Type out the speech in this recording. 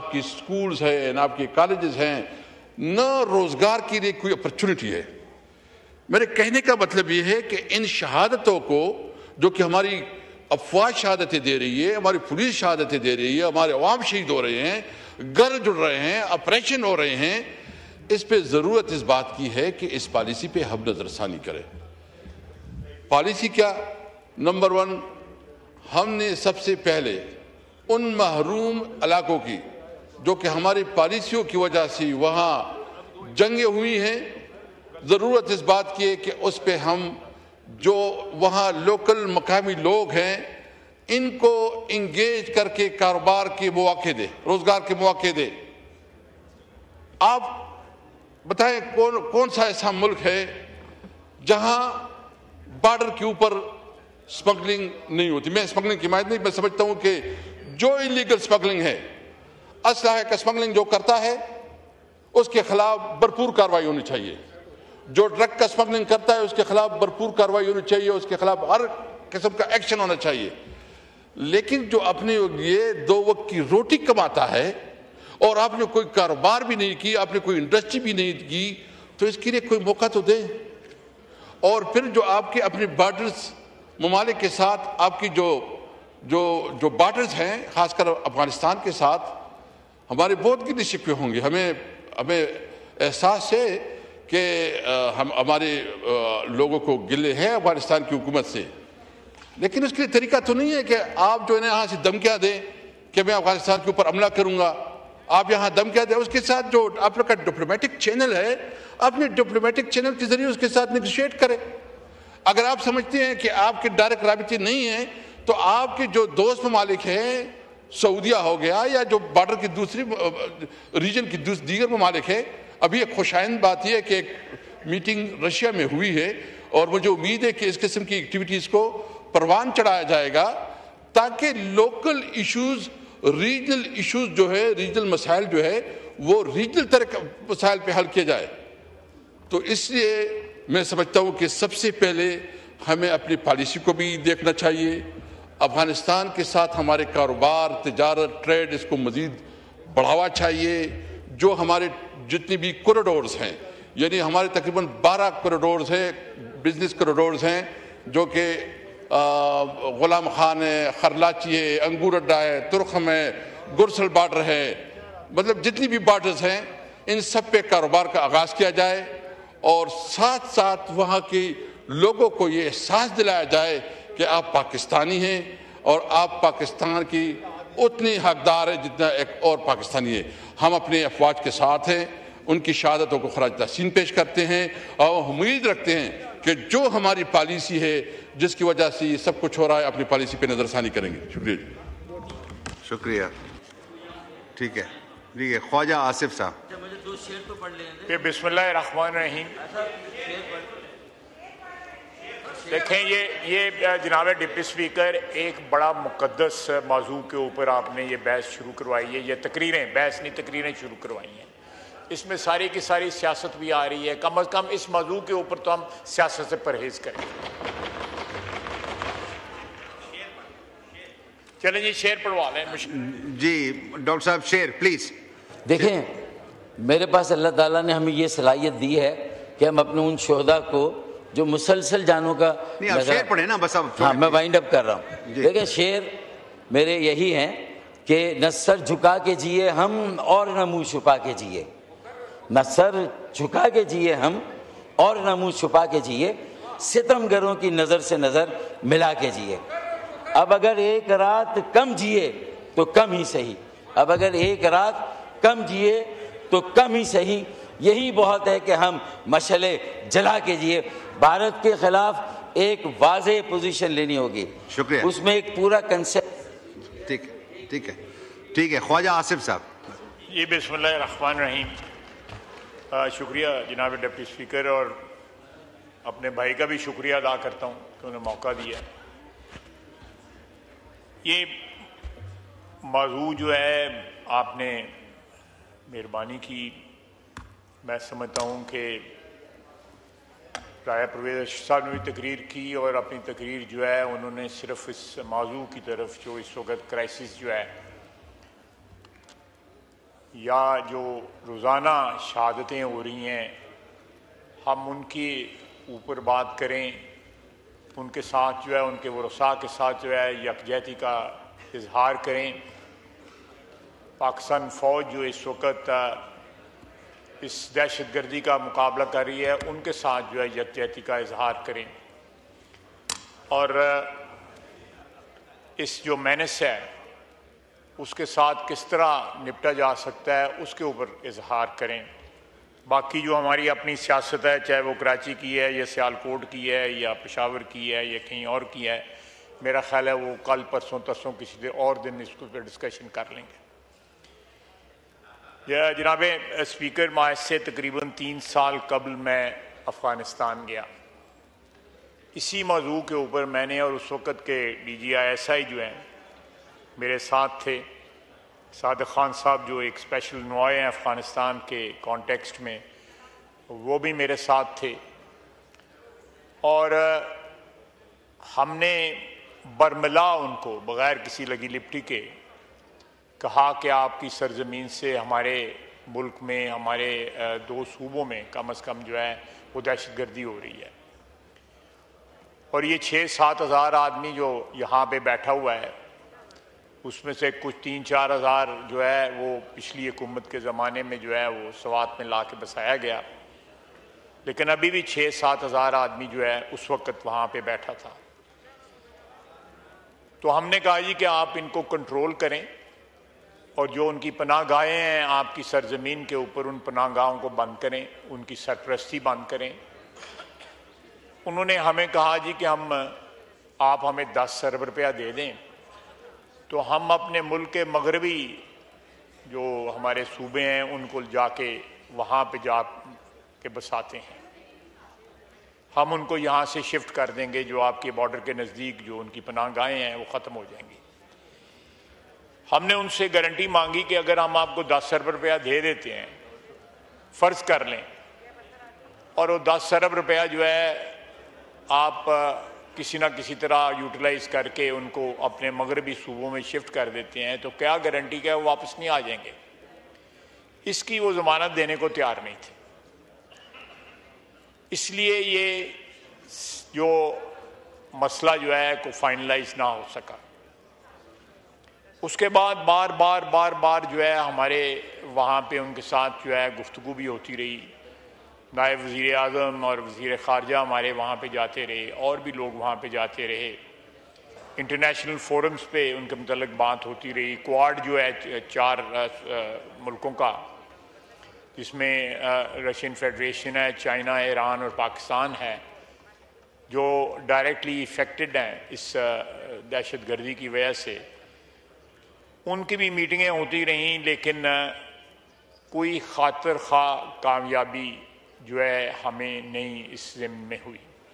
آپ کی سکولز ہیں، نہ آپ کے کالجز ہیں، نہ روزگار کے لیے کوئی اپرچونٹی ہے۔ میرے کہنے کا مطلب یہ ہے کہ ان شہادتوں کو جو کہ ہماری افواج شہادتیں دے رہی ہے، ہماری پولیس شہادتیں دے رہی ہے، ہمارے عوام شہید ہو رہے ہیں، گھر جڑ رہے ہیں، آپریشن ہو رہے ہیں، اس پہ ضرورت اس بات کی ہے کہ اس پالیسی پہ ہم نظر ثانی کریں۔ پالیسی کیا؟ نمبر 1، ہم نے سب سے پہلے ان محروم علاقوں کی جو کہ ہماری پالیسیوں کی وجہ سے وہاں جنگیں ہوئی ہیں، ضرورت اس بات کی ہے کہ اس پہ ہم جو وہاں لوکل مقامی لوگ ہیں ان کو انگیج کر کے کاروبار کے مواقع دے، روزگار کے مواقع دے۔ آپ بتائیں کون سا ایسا ملک ہے جہاں بارڈر کے اوپر سمگلنگ نہیں ہوتی؟ میں سمگلنگ کی حمایت نہیں، میں سمجھتا ہوں کہ جو انلیگل سمگلنگ ہے، اسلحے کا سمگلنگ جو کرتا ہے اس کے خلاف بھرپور کارروائی ہونی چاہیے، جو ڈرگ کا سمگلنگ کرتا ہے اس کے خلاف بھرپور کارروائی ہونی چاہیے، اس کے خلاف ہر قسم کا ایکشن ہونا چاہیے۔ لیکن جو اپنے لیے 2 وقت کی روٹی کماتا ہے اور آپ نے کوئی کاروبار بھی نہیں کی، آپ نے کوئی انڈسٹری بھی نہیں کی، تو اس کے لیے کوئی موقع تو دیں۔ اور پھر جو آپ کے اپنے بارڈرز ممالک کے ساتھ آپ کی جو بارڈرز ہیں، خاص کر افغانستان کے ساتھ ہمارے بہت گرد شکوے ہوں گے۔ ہمیں احساس ہے کہ ہمارے لوگوں کو گلے ہیں افغانستان کی حکومت سے، لیکن اس کے لیے طریقہ تو نہیں ہے کہ آپ جو ہے یہاں سے دھمکیاں دیں کہ میں افغانستان کے اوپر حملہ کروں گا، آپ یہاں دھمکیاں دیں۔ اس کے ساتھ جو آپ لوگ کا ڈپلومیٹک چینل ہے، اپنے ڈپلومیٹک چینل کے ذریعے اس کے ساتھ نیگوشیٹ کریں۔ اگر آپ سمجھتے ہیں کہ آپ کے ڈائریکٹ رابطے نہیں ہیں تو آپ کے جو دوست ممالک ہیں، سعودیہ ہو گیا یا جو بارڈر کی دوسری ریجن کی دیگر ممالک ہیں، ابھی ایک خوشائند بات یہ ہے کہ ایک میٹنگ رشیا میں ہوئی ہے اور مجھے امید ہے کہ اس قسم کی ایکٹیویٹیز کو پروان چڑھایا جائے گا تاکہ لوکل ایشوز، ریجنل ایشوز جو ہے، ریجنل مسائل جو ہے وہ ریجنل مسائل پہ حل کیا جائے۔ تو اس لیے میں سمجھتا ہوں کہ سب سے پہلے ہمیں اپنی پالیسی کو بھی دیکھنا چاہیے، افغانستان کے ساتھ ہمارے کاروبار، تجارت، ٹریڈ، اس کو مزید بڑھاوا چاہیے۔ جو ہمارے جتنی بھی کوریڈورز ہیں، یعنی ہمارے تقریباً 12 کوریڈورز ہیں، بزنس کوریڈورز ہیں، جو کہ غلام خان ہے، خرلاچی ہے، انگور اڈا ہے، ترخم ہے، گرسل بارڈر ہے، مطلب جتنی بھی بارڈرز ہیں ان سب پہ کاروبار کا آغاز کیا جائے اور ساتھ ساتھ وہاں کے لوگوں کو یہ احساس دلایا جائے کہ آپ پاکستانی ہیں اور آپ پاکستان کی اتنی حقدار ہے جتنا ایک اور پاکستانی ہے۔ ہم اپنے افواج کے ساتھ ہیں، ان کی شہادتوں کو خراج تحسین پیش کرتے ہیں اور امید رکھتے ہیں کہ جو ہماری پالیسی ہے جس کی وجہ سے یہ سب کچھ ہو رہا ہے، اپنی پالیسی پہ نظر ثانی کریں گے۔ شکریہ۔ شکریہ۔ ٹھیک ہے، خواجہ آصف صاحب۔ مجھے 2 شعر تو پڑھ لیں۔ بسم اللہ الرحمن الرحیم۔ دیکھیں یہ جناب ڈپٹی اسپیکر ایک بڑا مقدس موضوع کے اوپر آپ نے یہ بحث شروع کروائی ہے، یہ تقریریں، بحث نہیں تقریریں شروع کروائی ہیں۔ اس میں ساری کی ساری سیاست بھی آ رہی ہے، کم از کم اس موضوع کے اوپر تو ہم سیاست سے پرہیز کریں۔ چلیں جی شعر پڑھوا لیں۔ جی ڈاکٹر صاحب شعر پلیز۔ دیکھیں میرے پاس اللہ تعالیٰ نے ہمیں یہ صلاحیت دی ہے کہ ہم اپنے ان شہداء کو جو مسلسل جانوں کا نہیں، آپ شعر پڑھیں نا بس اب۔ ہاں میں وائنڈ اپ کر رہا ہوں۔ دیکھیں شعر میرے یہی ہیں کہ نہ سر جھکا کے جیے ہم اور نہ منہ چھپا کے جیے، نہ سر جھکا کے جیے ہم اور نہ منہ چھپا کے جیے، ستم گروں کی نظر سے نظر ملا کے جیے۔ اب اگر ایک رات کم جیے تو کم ہی صحیح، اب اگر ایک رات کم جیے تو کم ہی صحیح، یہی بہت ہے کہ ہم مشعلے جلا کے جیے۔ بھارت کے خلاف ایک واضح پوزیشن لینی ہوگی، شکریہ، اس میں ایک پورا کنسپٹ۔ ٹھیک ہے خواجہ آصف صاحب۔ جی بسم اللہ الرحمن الرحیم۔ شکریہ جناب ڈپٹی اسپیکر، اور اپنے بھائی کا بھی شکریہ ادا کرتا ہوں کہ انہوں نے موقع دیا۔ یہ موضوع جو ہے آپ نے مہربانی کی، میں سمجھتا ہوں کہ رایا پرویز صاحب نے بھی تقریر کی اور اپنی تقریر جو ہے انہوں نے صرف اس موضوع کی طرف جو اس وقت کرائسس جو ہے یا جو روزانہ شہادتیں ہو رہی ہیں ہم ان کی اوپر بات کریں، ان کے ساتھ جو ہے ان کے ورثاء کے ساتھ جو ہے یکجہتی کا اظہار کریں۔ پاکستان فوج جو اس وقت اس دہشت گردی کا مقابلہ کر رہی ہے ان کے ساتھ جو ہے یکجہتی کا اظہار کریں، اور اس جو مینس ہے اس کے ساتھ کس طرح نپٹا جا سکتا ہے اس کے اوپر اظہار کریں۔ باقی جو ہماری اپنی سیاست ہے، چاہے وہ کراچی کی ہے یا سیالکوٹ کی ہے یا پشاور کی ہے یا کہیں اور کی ہے، میرا خیال ہے وہ کل پرسوں ترسوں کسی اور دن اس پر ڈسکشن کر لیں گے۔ جناب اسپیکر، میں سے تقریباً 3 سال قبل میں افغانستان گیا۔ اسی موضوع کے اوپر میں نے اور اس وقت کے D G I S I جو ہیں میرے ساتھ تھے، صادق خان صاحب جو ایک اسپیشل نوائے ہیں افغانستان کے کانٹیکسٹ میں، وہ بھی میرے ساتھ تھے، اور ہم نے برملا ان کو بغیر کسی لگی لپٹی کے کہا کہ آپ کی سرزمین سے ہمارے ملک میں، ہمارے 2 صوبوں میں کم از کم جو ہے وہ دہشت گردی ہو رہی ہے، اور یہ 6-7 ہزار آدمی جو یہاں پہ بیٹھا ہوا ہے اس میں سے کچھ 3-4 ہزار جو ہے وہ پچھلی حکومت کے زمانے میں جو ہے وہ سوات میں لا کے بسایا گیا، لیکن ابھی بھی 6-7 ہزار آدمی جو ہے اس وقت وہاں پہ بیٹھا تھا۔ تو ہم نے کہا جی کہ آپ ان کو کنٹرول کریں، اور جو ان کی پناہ گاہیں ہیں آپ کی سرزمین کے اوپر ان پناہ گاہوں کو بند کریں، ان کی سرپرستی بند کریں۔ انہوں نے ہمیں کہا جی کہ آپ ہمیں 10 ارب روپیہ دے دیں تو ہم اپنے ملک کے مغربی جو ہمارے صوبے ہیں ان کو جا کے وہاں پہ جا کے بساتے ہیں، ہم ان کو یہاں سے شفٹ کر دیں گے، جو آپ کے بارڈر کے نزدیک جو ان کی پناہ گاہیں ہیں وہ ختم ہو جائیں گی۔ ہم نے ان سے گارنٹی مانگی کہ اگر ہم آپ کو 10 ارب روپیہ دے دیتے ہیں، فرض کر لیں، اور وہ 10 ارب روپیہ جو ہے آپ کسی نہ کسی طرح یوٹیلائز کر کے ان کو اپنے مغربی صوبوں میں شفٹ کر دیتے ہیں، تو کیا گارنٹی کہ وہ واپس نہیں آ جائیں گے؟ اس کی وہ ضمانت دینے کو تیار نہیں تھے۔ اس لیے یہ جو مسئلہ جو ہے کو فائنلائز نہ ہو سکا۔ اس کے بعد بار بار جو ہے ہمارے وہاں پہ ان کے ساتھ جو ہے گفتگو بھی ہوتی رہی، نائب وزیر اعظم اور وزیر خارجہ ہمارے وہاں پہ جاتے رہے، اور بھی لوگ وہاں پہ جاتے رہے، انٹرنیشنل فورمز پہ ان کے متعلق بات ہوتی رہی۔ کوارڈ جو ہے 4 ملکوں کا، جس میں رشین فیڈریشن ہے، چائنا، ایران اور پاکستان ہے، جو ڈائریکٹلی افیکٹڈ ہیں اس دہشت گردی کی وجہ سے، ان کی بھی میٹنگیں ہوتی رہیں، لیکن کوئی خاطر خواہ کامیابی جو ہے ہمیں نہیں اس ضمن میں ہوئی۔